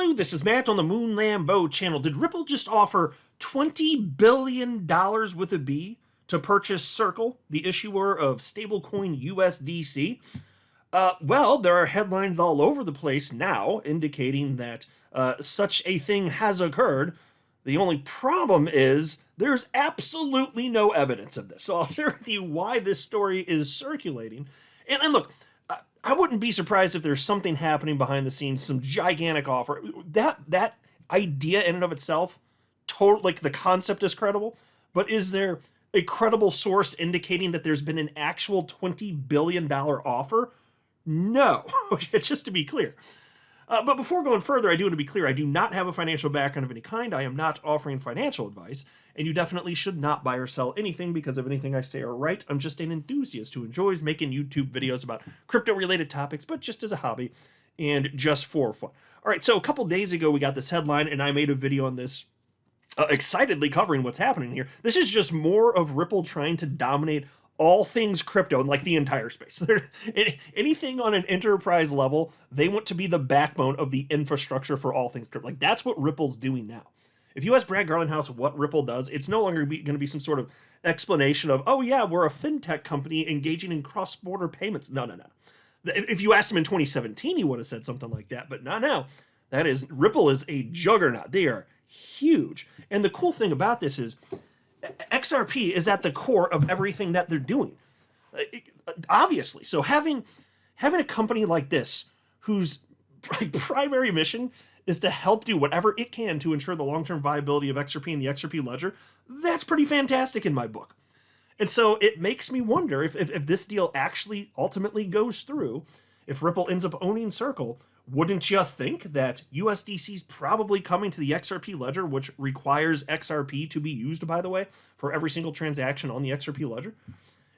Hello, this is Matt on the Moon Lambo channel. Did Ripple just offer $20 billion with a B to purchase Circle, the issuer of stablecoin USDC? Well, there are headlines all over the place now indicating that such a thing has occurred. The only problem is there's absolutely no evidence of this. So I'll share with you why this story is circulating. And look, I wouldn't be surprised if there's something happening behind the scenes, some gigantic offer. That idea in and of itself, like the concept is credible, but is there a credible source indicating that there's been an actual $20 billion offer? No, just to be clear. But before going further, I do want to be clear, I do not have a financial background of any kind. I am not offering financial advice, and you definitely should not buy or sell anything because of anything I say or write. I'm just an enthusiast who enjoys making YouTube videos about crypto-related topics, but just as a hobby and just for fun. All right, so a couple days ago, we got this headline, and I made a video on this excitedly covering what's happening here. This is just more of Ripple trying to dominate all things crypto and like the entire space. Anything on an enterprise level, they want to be the backbone of the infrastructure for all things crypto. Like that's what Ripple's doing now. If you ask Brad Garlinghouse what Ripple does, it's no longer going to be some sort of explanation of, oh yeah, we're a fintech company engaging in cross-border payments. No. If you asked him in 2017, he would have said something like that, but not now. Ripple is a juggernaut. They are huge. And the cool thing about this is XRP is at the core of everything that they're doing, obviously. So having a company like this whose primary mission is to help do whatever it can to ensure the long-term viability of XRP and the XRP ledger, that's pretty fantastic in my book. And so it makes me wonder if this deal actually ultimately goes through, if Ripple ends up owning Circle, wouldn't you think that USDC is probably coming to the XRP ledger, which requires XRP to be used, by the way, for every single transaction on the XRP ledger?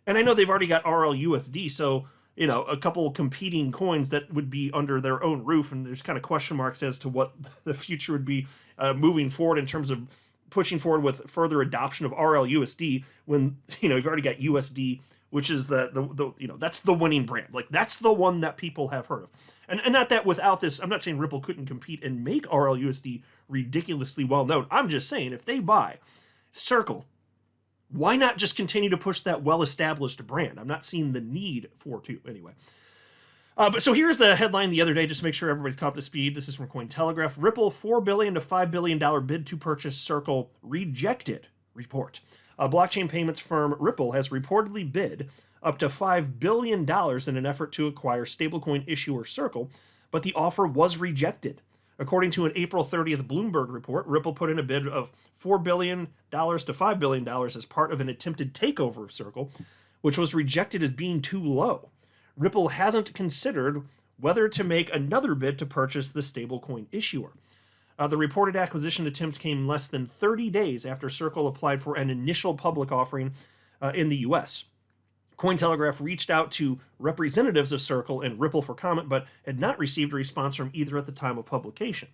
And I know they've already got RLUSD, so, you know, a couple competing coins that would be under their own roof, and there's kind of question marks as to what the future would be moving forward in terms of pushing forward with further adoption of RLUSD when, you know, you've already got USD, which is the you know, that's the winning brand. Like that's the one that people have heard of. And not that without this, I'm not saying Ripple couldn't compete and make RLUSD ridiculously well known. I'm just saying if they buy Circle, why not just continue to push that well-established brand? I'm not seeing the need for to anyway. But so here's the headline the other day, just to make sure everybody's caught up to speed. This is from Cointelegraph. Ripple $4 billion to $5 billion bid to purchase Circle rejected report. Blockchain payments firm Ripple has reportedly bid up to $5 billion in an effort to acquire stablecoin issuer Circle, but the offer was rejected. According to an April 30th Bloomberg report, Ripple put in a bid of $4 billion to $5 billion as part of an attempted takeover of Circle, which was rejected as being too low. Ripple hasn't considered whether to make another bid to purchase the stablecoin issuer. The reported acquisition attempt came less than 30 days after Circle applied for an initial public offering in the U.S. Cointelegraph reached out to representatives of Circle and Ripple for comment, but had not received a response from either at the time of publication.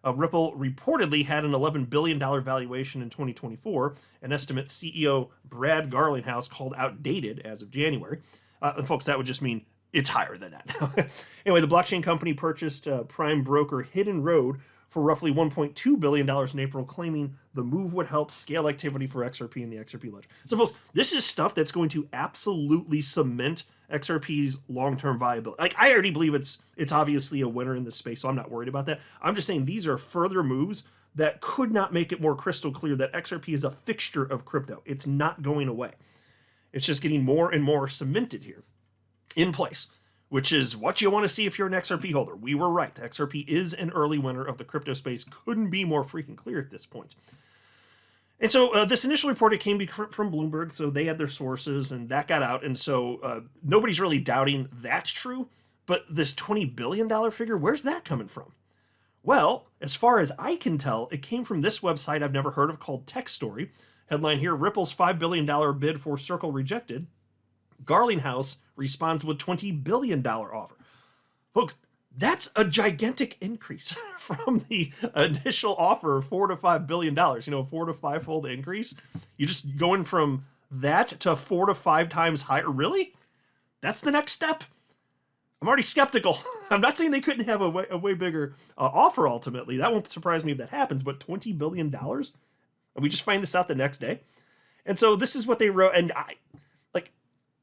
Ripple reportedly had an $11 billion valuation in 2024, an estimate CEO Brad Garlinghouse called outdated as of January. And folks, that would just mean it's higher than that. Anyway, the blockchain company purchased prime broker Hidden Road for roughly $1.2 billion in April, claiming the move would help scale activity for XRP and the XRP ledger. So folks, this is stuff that's going to absolutely cement XRP's long-term viability. Like, I already believe it's obviously a winner in this space, so I'm not worried about that. I'm just saying these are further moves that could not make it more crystal clear that XRP is a fixture of crypto. It's not going away. It's just getting more and more cemented here in place, which is what you want to see if you're an XRP holder. We were right. XRP is an early winner of the crypto space. Couldn't be more freaking clear at this point. And so this initial report, it came from Bloomberg, so they had their sources, and that got out. And so nobody's really doubting that's true. But this $20 billion figure, where's that coming from? Well, as far as I can tell, it came from this website I've never heard of called Tech Story. Headline here, Ripple's $5 billion bid for Circle rejected. Garlinghouse responds with $20 billion offer. Folks, that's a gigantic increase from the initial offer of $4 to $5 billion. You know, 4 to 5-fold increase. You're just going from that to 4 to 5 times higher. Really? That's the next step? I'm already skeptical. I'm not saying they couldn't have a way bigger offer ultimately. That won't surprise me if that happens, but $20 billion? And we just find this out the next day. And so this is what they wrote. And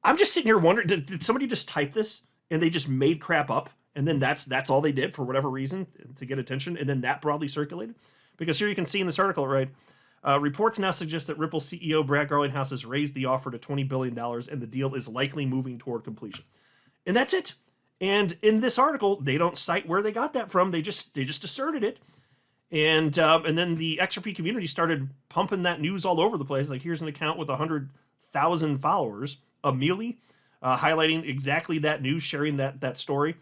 I'm just sitting here wondering, did somebody just type this and they just made crap up? And then that's all they did for whatever reason to get attention. And then that broadly circulated. Because here you can see in this article, right? Reports now suggest that Ripple CEO Brad Garlinghouse has raised the offer to $20 billion and the deal is likely moving toward completion. And that's it. And in this article, they don't cite where they got that from. They just asserted it. And then the XRP community started pumping that news all over the place. Like, here's an account with 100,000 followers, Amelie, highlighting exactly that news, sharing that story.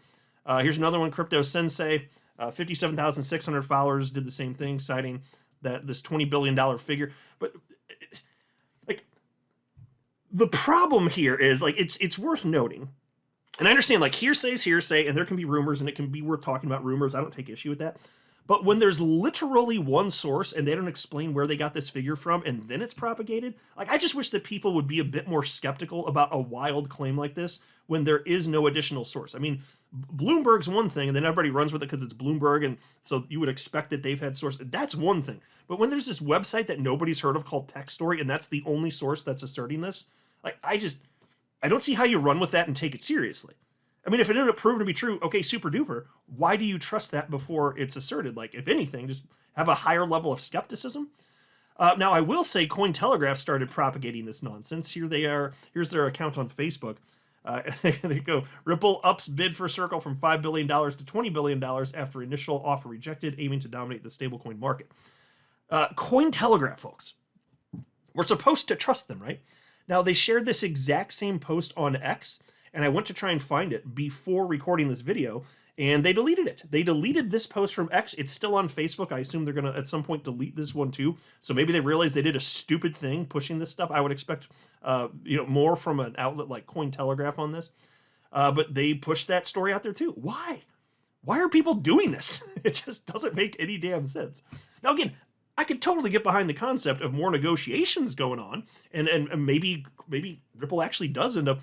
Here's another one, Crypto Sensei, 57,600 followers did the same thing, citing this $20 billion figure. But like, the problem here is, like, it's worth noting, and I understand, like, hearsay's hearsay, and there can be rumors, and it can be worth talking about rumors. I don't take issue with that. But when there's literally one source and they don't explain where they got this figure from and then it's propagated, like, I just wish that people would be a bit more skeptical about a wild claim like this when there is no additional source. I mean, Bloomberg's one thing, and then everybody runs with it because it's Bloomberg, and so you would expect that they've had source. That's one thing. But when there's this website that nobody's heard of called Tech Story, and that's the only source that's asserting this, like, I don't see how you run with that and take it seriously. I mean, if it ended up proving to be true, okay, super duper. Why do you trust that before it's asserted? Like, if anything, just have a higher level of skepticism. Now, I will say Cointelegraph started propagating this nonsense. Here they are. Here's their account on Facebook. There you go. Ripple ups bid for Circle from $5 billion to $20 billion after initial offer rejected, aiming to dominate the stablecoin market. Cointelegraph, folks. We're supposed to trust them, right? Now, they shared this exact same post on X, and I went to try and find it before recording this video, and they deleted it. They deleted this post from X. It's still on Facebook. I assume they're going to, at some point, delete this one too. So maybe they realized they did a stupid thing pushing this stuff. I would expect more from an outlet like Cointelegraph on this. But they pushed that story out there too. Why? Why are people doing this? It just doesn't make any damn sense. Now, again, I could totally get behind the concept of more negotiations going on, and maybe Ripple actually does end up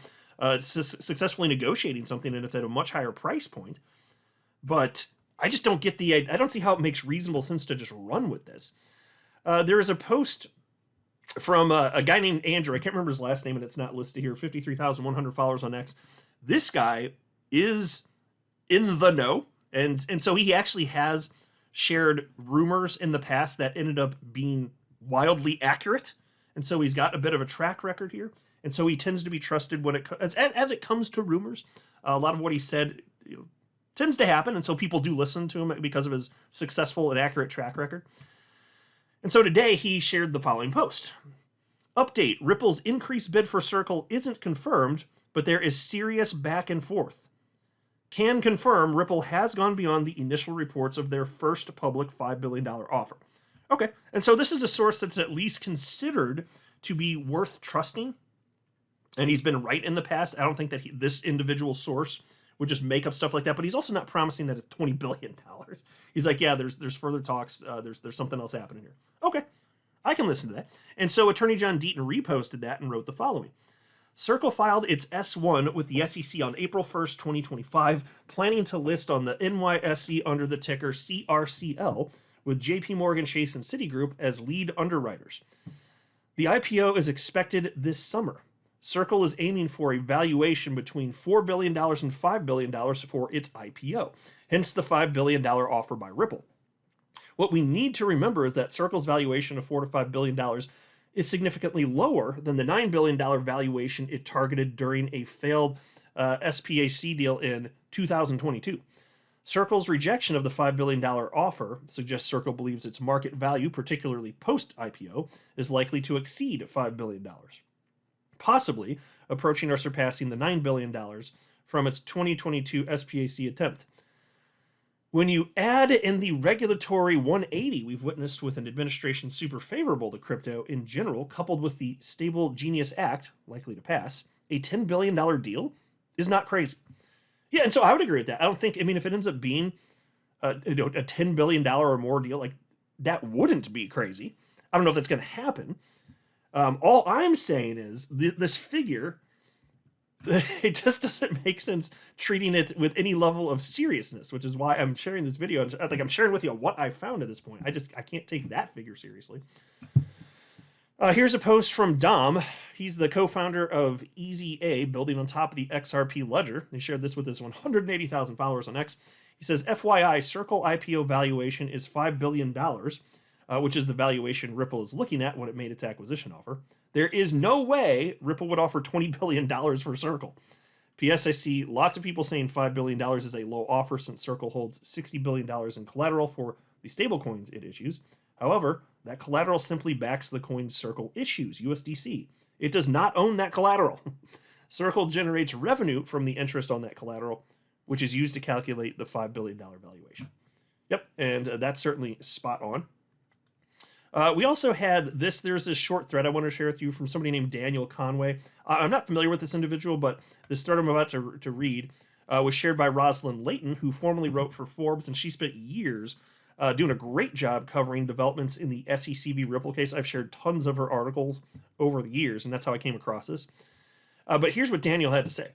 successfully negotiating something and it's at a much higher price point. But I just don't get I don't see how it makes reasonable sense to just run with this. There is a post from a guy named Andrew. I can't remember his last name and it's not listed here. 53,100 followers on X. This guy is in the know. And so he actually has shared rumors in the past that ended up being wildly accurate. And so he's got a bit of a track record here. And so he tends to be trusted when as it comes to rumors. A lot of what he said tends to happen, and so people do listen to him because of his successful and accurate track record. And so today he shared the following post. Update, Ripple's increased bid for Circle isn't confirmed, but there is serious back and forth. Can confirm Ripple has gone beyond the initial reports of their first public $5 billion offer. Okay, and so this is a source that's at least considered to be worth trusting. And he's been right in the past. I don't think that this individual source would just make up stuff like that. But he's also not promising that it's $20 billion. He's like, yeah, there's further talks. There's something else happening here. Okay, I can listen to that. And so Attorney John Deaton reposted that and wrote the following. Circle filed its S1 with the SEC on April 1st, 2025, planning to list on the NYSE under the ticker CRCL, with JP Morgan Chase and Citigroup as lead underwriters. The IPO is expected this summer. Circle is aiming for a valuation between $4 billion and $5 billion for its IPO, hence the $5 billion offer by Ripple. What we need to remember is that Circle's valuation of $4 to $5 billion is significantly lower than the $9 billion valuation it targeted during a failed SPAC deal in 2022. Circle's rejection of the $5 billion offer suggests Circle believes its market value, particularly post-IPO, is likely to exceed $5 billion. Possibly approaching or surpassing the $9 billion from its 2022 SPAC attempt. When you add in the regulatory 180 we've witnessed with an administration super favorable to crypto in general, coupled with the Stable Genius Act, likely to pass, a $10 billion deal is not crazy. Yeah, and so I would agree with that. I don't think, if it ends up being a $10 billion or more deal, like, that wouldn't be crazy. I don't know if that's going to happen. All I'm saying is this figure it just doesn't make sense treating it with any level of seriousness, which is why I'm sharing this video. And like I'm sharing with you what I found at this point. I can't take that figure seriously. Here's a post from Dom. He's the co-founder of Easy A, building on top of the XRP ledger. He shared this with his 180,000 followers on X. He says, FYI, Circle IPO valuation is $5 billion, which is the valuation Ripple is looking at when it made its acquisition offer. There is no way Ripple would offer $20 billion for Circle. P.S. I see lots of people saying $5 billion is a low offer since Circle holds $60 billion in collateral for the stablecoins it issues. However, that collateral simply backs the coin Circle issues, USDC. It does not own that collateral. Circle generates revenue from the interest on that collateral, which is used to calculate the $5 billion valuation. Yep, and that's certainly spot on. We also had this. There's this short thread I want to share with you from somebody named Daniel Conway. I'm not familiar with this individual, but this thread I'm about to read was shared by Rosalind Layton, who formerly wrote for Forbes, and she spent years doing a great job covering developments in the SEC Ripple case. I've shared tons of her articles over the years, and that's how I came across this. But here's what Daniel had to say.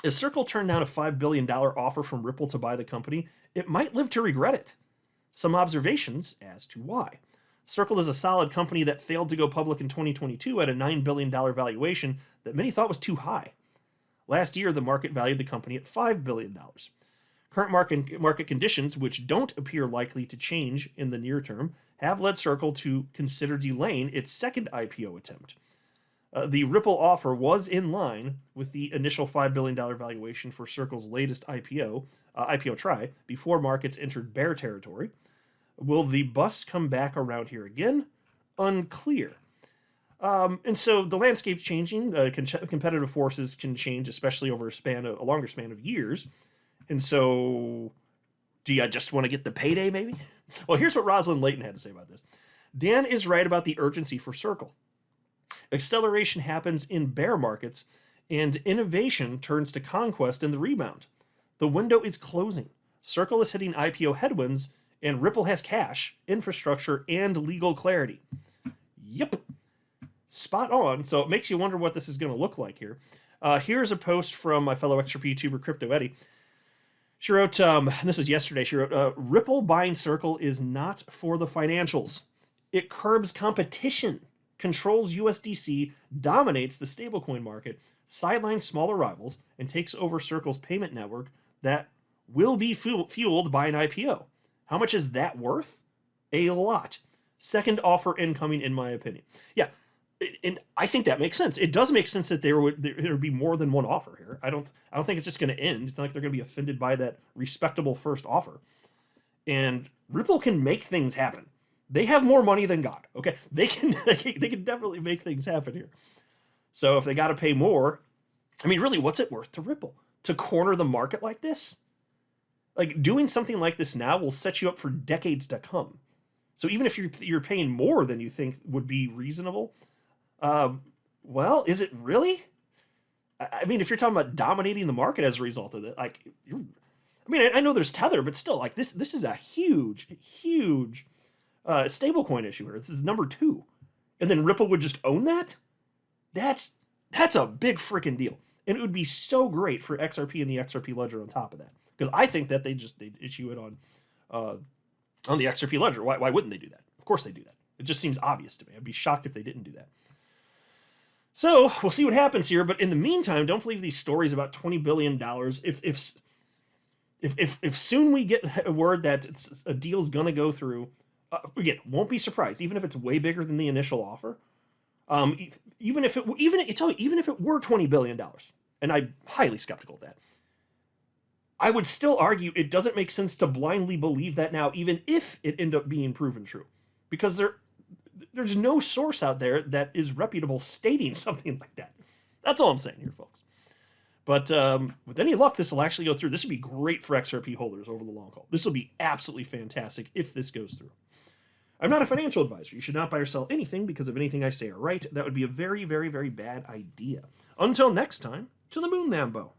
If Circle turned down a $5 billion offer from Ripple to buy the company, it might live to regret it. Some observations as to why. Circle is a solid company that failed to go public in 2022 at a $9 billion valuation that many thought was too high. Last year, the market valued the company at $5 billion. Current market conditions, which don't appear likely to change in the near term, have led Circle to consider delaying its second IPO attempt. The Ripple offer was in line with the initial $5 billion valuation for Circle's latest IPO try, before markets entered bear territory. Will the bus come back around here again? Unclear. And so the landscape's changing. Competitive forces can change, especially over a longer span of years. And so, do you just want to get the payday, maybe? Well, here's what Rosalind Layton had to say about this. Dan is right about the urgency for Circle. Acceleration happens in bear markets, and innovation turns to conquest in the rebound. The window is closing. Circle is hitting IPO headwinds, and Ripple has cash, infrastructure, and legal clarity. Yep. Spot on. So it makes you wonder what this is going to look like here. Here's a post from my fellow XRP YouTuber, Crypto Eddie. She wrote, this is yesterday, she wrote, Ripple buying Circle is not for the financials. It curbs competition, controls USDC, dominates the stablecoin market, sidelines smaller rivals, and takes over Circle's payment network that will be fueled by an IPO. How much is that worth? A lot. Second offer incoming, in my opinion. Yeah, and I think that makes sense. It does make sense that there would be more than one offer here. I don't think it's just going to end. It's not like they're going to be offended by that respectable first offer. And Ripple can make things happen. They have more money than God. Okay, they can definitely make things happen here. So if they got to pay more, I mean, really, what's it worth to Ripple to corner the market like this? Like, doing something like this now will set you up for decades to come. So even if you're paying more than you think would be reasonable, well, is it really? I mean, if you're talking about dominating the market as a result of it, like, I know there's Tether, but still, like, this is a huge stablecoin issue here. This is number 2, and then Ripple would just own that. That's a big freaking deal, and it would be so great for XRP and the XRP ledger on top of that. Because I think that they'd issue it on the XRP ledger. Why wouldn't they do that? Of course they do that. It just seems obvious to me. I'd be shocked if they didn't do that. So we'll see what happens here. But in the meantime, don't believe these stories about $20 billion. If soon we get a word that a deal's gonna go through, again, won't be surprised. Even if it's way bigger than the initial offer, even if it were $20 billion, and I'm highly skeptical of that, I would still argue it doesn't make sense to blindly believe that now, even if it end up being proven true. Because there's no source out there that is reputable stating something like that. That's all I'm saying here, folks. But with any luck, this will actually go through. This would be great for XRP holders over the long haul. This will be absolutely fantastic if this goes through. I'm not a financial advisor. You should not buy or sell anything because of anything I say or write. That would be a very, very, very bad idea. Until next time, to the moon, Lambo.